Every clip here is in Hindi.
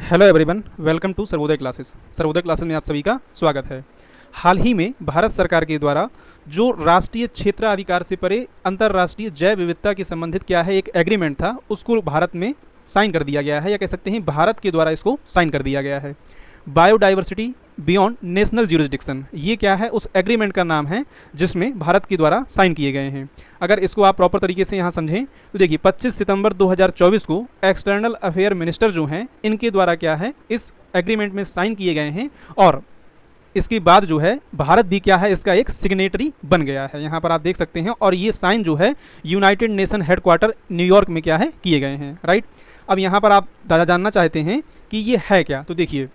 Hello everyone, welcome to Sarvodaya classes. Sarvodaya classes में आप सभी का स्वागत है। हाल ही में भारत सरकार के द्वारा जो राष्ट्रीय क्षेत्राधिकार से परे अंतर्राष्ट्रीय जैव विविधता के संबंधित क्या है एक एग्रीमेंट था, उसको भारत में साइन कर दिया गया है, या कह सकते हैं भारत के द्वारा इसको साइन कर दिया गया है। बायोडाइवर्सिटी बियॉन्ड नेशनल ज्यूरिसडिक्शन, ये क्या है, उस एग्रीमेंट का नाम है जिसमें भारत के द्वारा साइन किए गए हैं। अगर इसको आप प्रॉपर तरीके से यहाँ समझें तो देखिए 25 सितंबर 2024 को एक्सटर्नल अफेयर मिनिस्टर जो हैं इनके द्वारा क्या है इस एग्रीमेंट में साइन किए गए हैं, और इसके बाद जो है भारत भी क्या है इसका एक सिग्नेटरी बन गया है। यहाँ पर आप देख सकते हैं, और ये साइन जो है यूनाइटेड नेशन हेडक्वार्टर न्यूयॉर्क में क्या है किए गए हैं, राइट। अब यहाँ पर आप जानना चाहते हैं कि ये है क्या, तो देखिए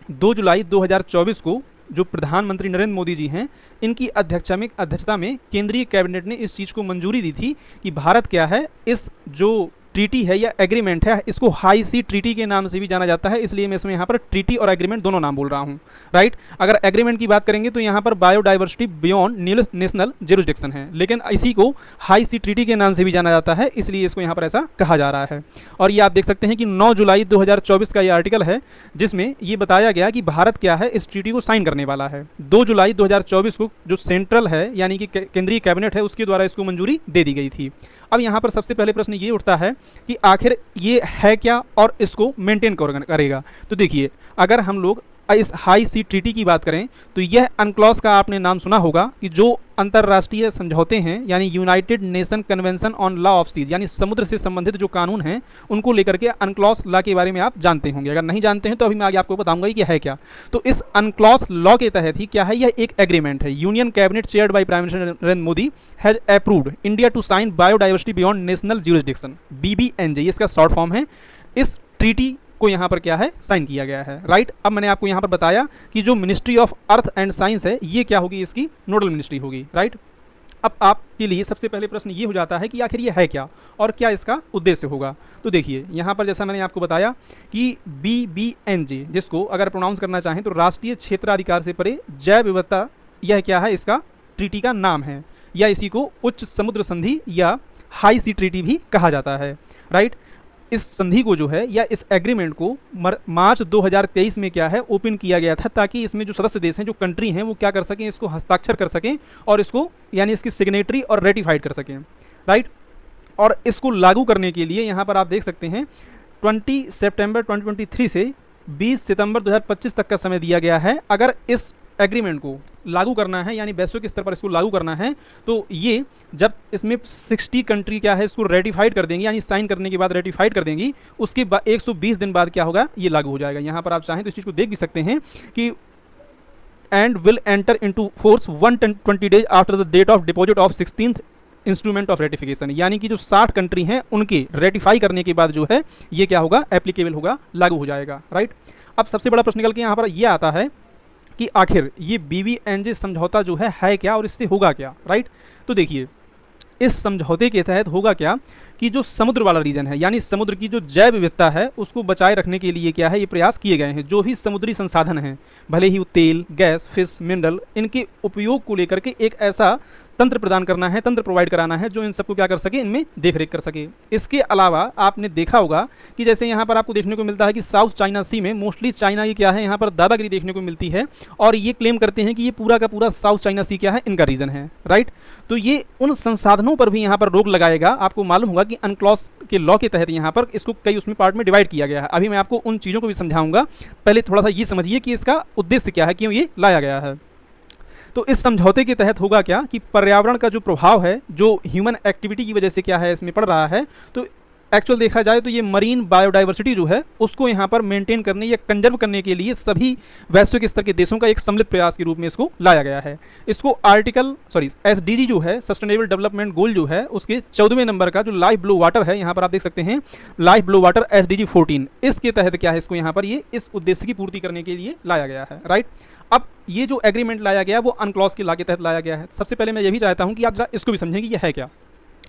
2 जुलाई 2024 को जो प्रधानमंत्री नरेंद्र मोदी जी हैं इनकी अध्यक्षता में केंद्रीय कैबिनेट ने इस चीज़ को मंजूरी दी थी कि भारत क्या है इस जो ट्रीटी है या एग्रीमेंट है इसको हाई सी ट्रीटी के नाम से भी जाना जाता है, इसलिए मैं इसमें यहाँ पर ट्रीटी और एग्रीमेंट दोनों नाम बोल रहा हूँ, राइट। अगर एग्रीमेंट की बात करेंगे तो यहाँ पर बायोडाइवर्सिटी बियॉन्ड नेशनल ज्यूरिसडिक्शन है, लेकिन इसी को हाई सी ट्रीटी के नाम से भी जाना जाता है, इसलिए इसको यहाँ पर ऐसा कहा जा रहा है। और ये आप देख सकते हैं कि 9 जुलाई 2024 का ये आर्टिकल है जिसमें ये बताया गया कि भारत क्या है इस ट्रीटी को साइन करने वाला है। 2 जुलाई 2024 को जो सेंट्रल है यानी कि केंद्रीय कैबिनेट है उसके द्वारा इसको मंजूरी दे दी गई थी। अब यहाँ पर सबसे पहले प्रश्न ये उठता है कि आखिर ये है क्या और इसको मेंटेन करेगा। तो देखिए अगर हम लोग इस हाई सी ट्रीटी की बात करें तो यह अनक्लॉज का आपने नाम सुना होगा कि जो अंतर्राष्ट्रीय समझौते हैं यानी United Nation Convention on Law of Seas यानी समुद्र से संबंधित जो कानून हैं उनको लेकर के अनक्लॉज लॉ के बारे में आप जानते होंगे। अगर नहीं जानते हैं तो अभी मैं आगे आपको बताऊंगा कि है क्या। तो इस अनक्लॉज लॉ के तहत ही क्या है यह एक एग्रीमेंट है। Union Cabinet chaired by Prime Minister Narendra Modi has approved India to sign Biodiversity Beyond National Jurisdiction BBNJ, इसका शॉर्ट फॉर्म है। इस ट्रीटी को यहाँ पर क्या है साइन किया गया है, राइट। अब मैंने आपको यहाँ पर बताया कि जो ministry of earth and science है ये क्या होगी, इसकी नोडल मिनिस्ट्री होगी, राइट। अब आपके लिए सबसे पहले प्रश्न ये हो जाता है कि आखिर ये है क्या और क्या इसका उद्देश्य होगा। तो देखिए यहाँ पर जैसा मैंने आपको बताया कि BBNJ जिसको अगर प्रोनाउंस करना चाहें तो राष्ट्रीय क्षेत्राधिकार से परे जैव विविधता, यह क्या है इसका ट्रीटी का नाम है, या इसी को उच्च समुद्र संधि या हाई सी ट्रीटी भी कहा जाता है, राइट। इस संधि को जो है या इस एग्रीमेंट को मार्च 2023 में क्या है ओपन किया गया था, ताकि इसमें जो सदस्य देश हैं जो कंट्री हैं वो क्या कर सकें, इसको हस्ताक्षर कर सकें और इसको यानी इसकी सिग्नेटरी और रेटिफाइड कर सकें, राइट। और इसको लागू करने के लिए यहाँ पर आप देख सकते हैं 20 सितंबर 2023 से 20 सितंबर 2025 तक का समय दिया गया है। अगर इस एग्रीमेंट को लागू करना है यानी वैश्विक स्तर पर इसको लागू करना है तो ये जब इसमें 60 कंट्री क्या है इसको रेटिफाइड कर देंगी यानी साइन करने के बाद रेटिफाइड कर देंगी, उसके बाद 120 दिन बाद क्या होगा ये लागू हो जाएगा। यहाँ पर आप चाहें तो इस चीज़ को देख भी सकते हैं कि and will enter into force 120 days after the date of deposit of 16th instrument of ratification, यानी कि जो 60 कंट्री हैं उनके रेटिफाई करने के बाद जो है ये क्या होगा एप्लीकेबल होगा, लागू हो जाएगा, राइट। अब सबसे बड़ा प्रश्न निकल के यहाँ पर यह आता है कि आखिर ये BBNJ समझौता जो है क्या और इससे होगा क्या, राइट। तो देखिए इस समझौते के तहत होगा क्या कि जो समुद्र वाला रीजन है यानी समुद्र की जो जैव विविधता है उसको बचाए रखने के लिए क्या है ये प्रयास किए गए हैं। जो भी समुद्री संसाधन हैं, भले ही वो तेल, गैस, फिश, मिनरल, इनके उपयोग को लेकर के एक ऐसा तंत्र प्रदान करना है, तंत्र प्रोवाइड कराना है जो इन सबको क्या कर सके, इनमें देख रेख कर सके। इसके अलावा आपने देखा होगा कि जैसे यहाँ पर आपको देखने को मिलता है कि साउथ चाइना सी में मोस्टली चाइना की क्या है यहाँ पर दादागिरी देखने को मिलती है, और ये क्लेम करते हैं कि ये पूरा का पूरा साउथ चाइना सी क्या है इनका रीजन है, राइट। तो ये उन संसाधनों पर भी यहाँ पर रोक लगाएगा। आपको मालूम होगा कि अनक्लॉज के लॉ के तहत यहाँ पर इसको कई उसमें पार्ट में डिवाइड किया गया है। अभी मैं आपको उन चीज़ों को भी समझाऊंगा, पहले थोड़ा सा ये समझिए कि इसका उद्देश्य क्या है, क्यों ये लाया गया है। तो इस समझौते के तहत होगा क्या कि पर्यावरण का जो प्रभाव है जो ह्यूमन एक्टिविटी की वजह से क्या है इसमें पड़ रहा है, तो एक्चुअल देखा जाए तो ये मरीन बायोडाइवर्सिटी जो है उसको यहाँ पर मेंटेन करने या कंजर्व करने के लिए सभी वैश्विक स्तर के देशों का एक सम्मिलित प्रयास के रूप में इसको लाया गया है। इसको SDG जो है सस्टेनेबल डेवलपमेंट गोल जो है उसके 14वें नंबर का जो लाइफ ब्लू वाटर है, यहाँ पर आप देख सकते हैं लाइफ ब्लू वाटर SDG 14, इसके तहत क्या है इसको यहाँ पर ये इस उद्देश्य की पूर्ति करने के लिए लाया गया है, राइट। अब ये जो एग्रीमेंट लाया गया वो अनक्लॉज के लॉ के तहत लाया गया है। सबसे पहले मैं ये भी चाहता हूँ कि आप जरा इसको भी समझें कि यह है क्या।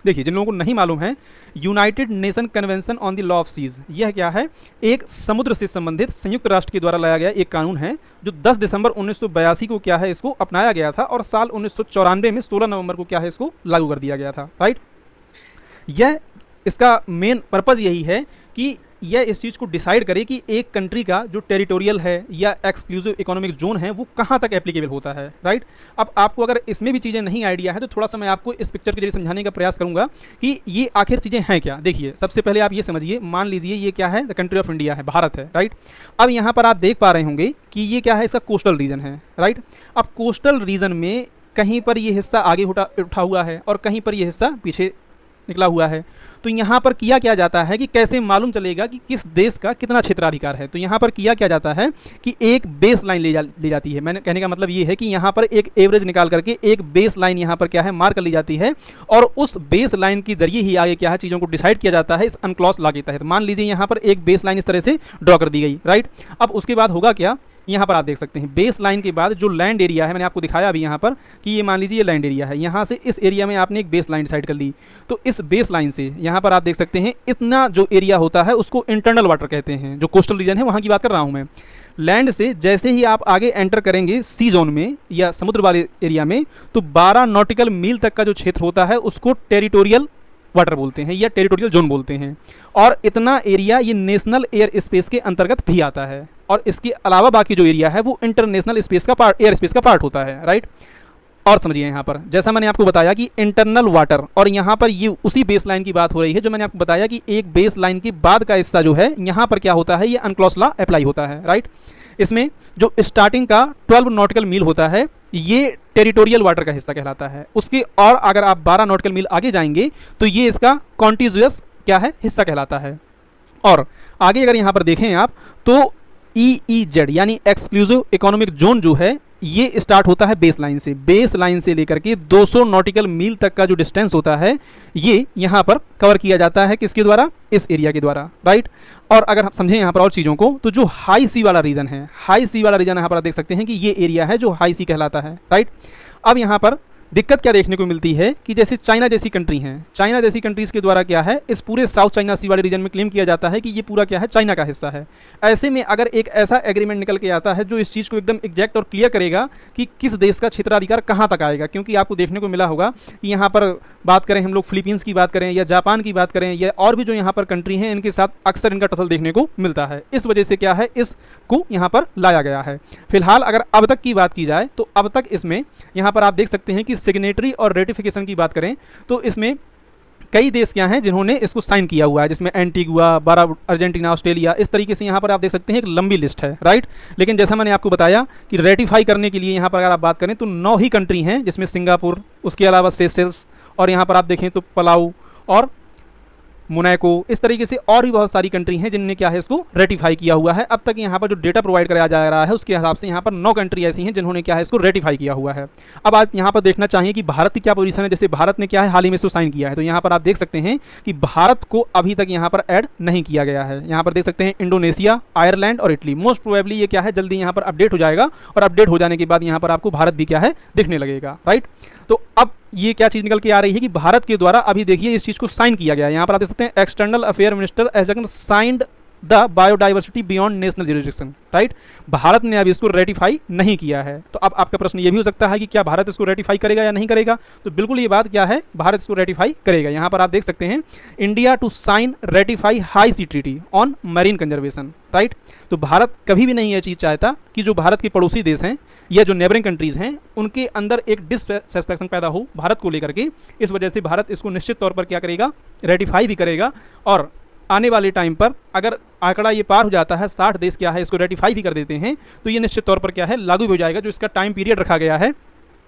देखिए जिन लोगों को नहीं मालूम है, United Nation Convention on the Law of Seas, यह क्या है एक समुद्र से संबंधित संयुक्त राष्ट्र के द्वारा लाया गया एक कानून है जो 10 दिसंबर 1982 को क्या है इसको अपनाया गया था, और साल 1994 में 16 नवंबर को क्या है इसको लागू कर दिया गया था, राइट। यह इसका मेन पर्पज़ यही है कि यह इस चीज़ को डिसाइड करे कि एक कंट्री का जो टेरिटोरियल है या एक्सक्लूसिव इकोनॉमिक जोन है वो कहाँ तक एप्लीकेबल होता है, राइट। अब आपको अगर इसमें भी चीज़ें नहीं आइडिया है तो थोड़ा सा मैं आपको इस पिक्चर के जरिए समझाने का प्रयास करूँगा कि ये आखिर चीज़ें हैं क्या। देखिए, सबसे पहले आप ये समझिए, मान लीजिए ये क्या है, द कंट्री ऑफ इंडिया है, भारत है, राइट। अब यहाँ पर आप देख पा रहे होंगे कि ये क्या है, इसका कोस्टल रीजन है, राइट। अब कोस्टल रीजन में कहीं पर ये हिस्सा आगे उठा हुआ है और कहीं पर ये हिस्सा पीछे निकला हुआ है। तो यहाँ पर किया क्या जाता है कि कैसे मालूम चलेगा कि किस देश का कितना क्षेत्राधिकार है। तो यहाँ पर किया क्या जाता है कि एक बेस लाइन ले जाती है। मैंने कहने का मतलब ये है कि यहाँ पर एक एवरेज निकाल करके एक बेस लाइन यहाँ पर क्या है, मार्क कर ली जाती है और उस बेस लाइन के जरिए ही आगे क्या है चीज़ों को डिसाइड किया जाता है इस अनक्लॉज लॉ के तहत। मान लीजिए यहाँ पर एक बेस लाइन इस तरह से ड्रॉ कर दी गई, राइट। अब उसके बाद होगा क्या, यहाँ पर आप देख सकते हैं बेस लाइन के बाद जो लैंड एरिया है, मैंने आपको दिखाया अभी यहाँ पर कि ये मान लीजिए ये लैंड एरिया है, यहाँ से इस एरिया में आपने एक बेस लाइन डिसाइड कर ली। तो इस बेस लाइन से यहाँ पर आप देख सकते हैं इतना जो एरिया होता है उसको इंटरनल वाटर कहते हैं, जो कोस्टल रीजन है वहाँ की बात कर रहा हूँ मैं। लैंड से जैसे ही आप आगे एंटर करेंगे सी जोन में या समुद्र वाले एरिया में, तो 12 नॉटिकल मील तक का जो क्षेत्र होता है उसको टेरिटोरियल वाटर बोलते हैं या टेरिटोरियल जोन बोलते हैं। और इतना एरिया ये नेशनल एयर स्पेस के अंतर्गत भी आता है और इसके अलावा बाकी जो एरिया है वो इंटरनेशनल स्पेस का पार्ट, एयर स्पेस का पार्ट होता है, राइट। और समझिए यहाँ पर जैसा मैंने आपको बताया कि इंटरनल वाटर, और यहाँ पर ये उसी बेस लाइन की बात हो रही है जो मैंने आपको बताया कि एक बेस लाइन के बाद का हिस्सा जो है यहाँ पर क्या होता है, ये अनक्लॉज लॉ अप्लाई होता है, राइट। इसमें जो स्टार्टिंग का 12 नॉटिकल मील होता है ये टेरिटोरियल वाटर का हिस्सा कहलाता है। उसके और अगर आप 12 नॉटिकल मील आगे जाएंगे तो ये इसका कॉन्टिग्युअस क्या है, हिस्सा कहलाता है। और आगे अगर यहाँ पर देखें आप तो EEZ यानी एक्सक्लूसिव इकोनॉमिक जोन जो है ये स्टार्ट होता है बेस लाइन से। बेस लाइन से लेकर के 200 नॉटिकल मील तक का जो डिस्टेंस होता है ये यहाँ पर कवर किया जाता है, किसके द्वारा, इस एरिया के द्वारा, राइट। और अगर हम समझें यहाँ पर और चीज़ों को तो जो हाई सी वाला रीजन है, हाई सी वाला रीजन यहाँ पर आप देख सकते हैं कि ये एरिया है जो हाई सी कहलाता है, राइट। अब यहाँ पर दिक्कत क्या देखने को मिलती है कि जैसे चाइना जैसी कंट्री हैं, चाइना जैसी कंट्रीज़ के द्वारा क्या है, इस पूरे साउथ चाइना सी वाले रीजन में क्लेम किया जाता है कि ये पूरा क्या है, चाइना का हिस्सा है। ऐसे में अगर एक ऐसा एग्रीमेंट निकल के आता है जो इस चीज़ को एकदम एग्जैक्ट और क्लियर करेगा कि किस देश का क्षेत्राधिकार कहाँ तक आएगा, क्योंकि आपको देखने को मिला होगा कि यहाँ पर बात करें हम लोग फिलीपींस की बात करें या जापान की बात करें या और भी जो यहाँ पर कंट्री हैं, इनके साथ अक्सर इनका टसल देखने को मिलता है। इस वजह से क्या है, इसको यहाँ पर लाया गया है। फिलहाल अगर अब तक की बात की जाए तो अब तक इसमें यहाँ पर आप देख सकते हैं कि सिग्नेटरी और रेटिफिकेशन की बात करें तो इसमें कई देश क्या हैं जिन्होंने इसको साइन किया हुआ है, जिसमें एंटीगुआ, अर्जेंटीना, ऑस्ट्रेलिया, इस तरीके से यहाँ पर आप देख सकते हैं एक लंबी लिस्ट है, राइट। लेकिन जैसा मैंने आपको बताया कि रेटिफाई करने के लिए यहाँ पर अगर आप बात करें तो 9 ही कंट्री हैं, जिसमें सिंगापुर, उसके अलावा सेशेल्स, और यहाँ पर आप देखें तो पलाऊ और मोनाको, इस तरीके से और भी बहुत सारी कंट्री हैं जिनने क्या है इसको रेटिफाई किया हुआ है। अब तक यहाँ पर जो डेटा प्रोवाइड कराया जा रहा है उसके हिसाब से यहाँ पर 9 कंट्री ऐसी हैं जिन्होंने क्या है इसको रेटिफाई किया हुआ है। अब आज यहाँ पर देखना चाहिए कि भारत की क्या पोजीशन है। जैसे भारत ने क्या है हाल ही में इसको साइन किया है, तो यहाँ पर आप देख सकते हैं कि भारत को अभी तक यहाँ पर ऐड नहीं किया गया है। यहाँ पर देख सकते हैं इंडोनेशिया, आयरलैंड और इटली। मोस्ट प्रोबेबली ये क्या है जल्दी यहाँ पर अपडेट हो जाएगा और अपडेट हो जाने के बाद यहाँ पर आपको भारत भी क्या है दिखने लगेगा, राइट। तो अब ये क्या चीज़ निकल के आ रही है कि भारत के द्वारा अभी देखिए इस चीज़ को साइन किया गया है। यहाँ पर आप देख सकते हैं External Affair Minister as signed the Biodiversity Beyond National Jurisdiction, right. Bharat ने अभी इसको रेटिफाई नहीं किया है। तो अब आपका प्रश्न ये भी हो सकता है कि क्या भारत इसको रेटिफाई करेगा या नहीं करेगा, तो बिल्कुल ये बात क्या है, भारत इसको रेटिफाई करेगा। यहाँ पर आप देख सकते हैं India to sign ratify high sea treaty on marine conservation, right. तो भारत कभी भी नहीं यह चीज़ चाहता कि जो भारत के पड़ोसी देश हैं या जो नेबरिंग कंट्रीज़ हैं उनके अंदर एक डिससेटिस्फैक्शन पैदा हो भारत को लेकर के। इस वजह से भारत इसको निश्चित तौर पर क्या करेगा, रेटिफाई भी करेगा। और आने वाले टाइम पर अगर आंकड़ा ये पार हो जाता है 60 देश क्या है इसको रेटिफाई भी कर देते हैं, तो ये निश्चित तौर पर क्या है लागू हो जाएगा। जो इसका टाइम पीरियड रखा गया है,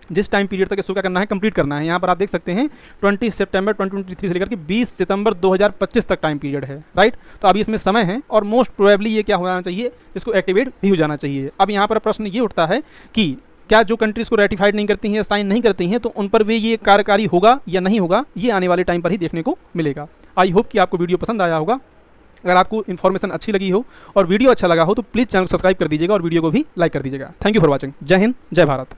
जिस टाइम पीरियड तक इसको क्या करना है, कंप्लीट करना है। यहाँ पर आप देख सकते हैं 20 सितंबर 2023 से लेकर के 20 सितंबर 2025 तक टाइम पीरियड है, राइट। तो अभी इसमें समय है और मोस्ट प्रोबेबली ये क्या हो जाना चाहिए, इसको एक्टिवेट भी हो जाना चाहिए। अब यहाँ पर प्रश्न ये उठता है कि क्या जो कंट्रीज़ को रेटिफाइड नहीं करती हैं या साइन नहीं करती हैं तो उन पर भी ये कार्यकारी होगा या नहीं होगा, ये आने वाले टाइम पर ही देखने को मिलेगा। आई होप कि आपको वीडियो पसंद आया होगा। अगर आपको इन्फॉर्मेशन अच्छी लगी हो और वीडियो अच्छा लगा हो तो प्लीज़ चैनल को सब्सक्राइब कर दीजिएगा और वीडियो को भी लाइक कर दीजिएगा। Thank you for watching. जय हिंद, जय भारत।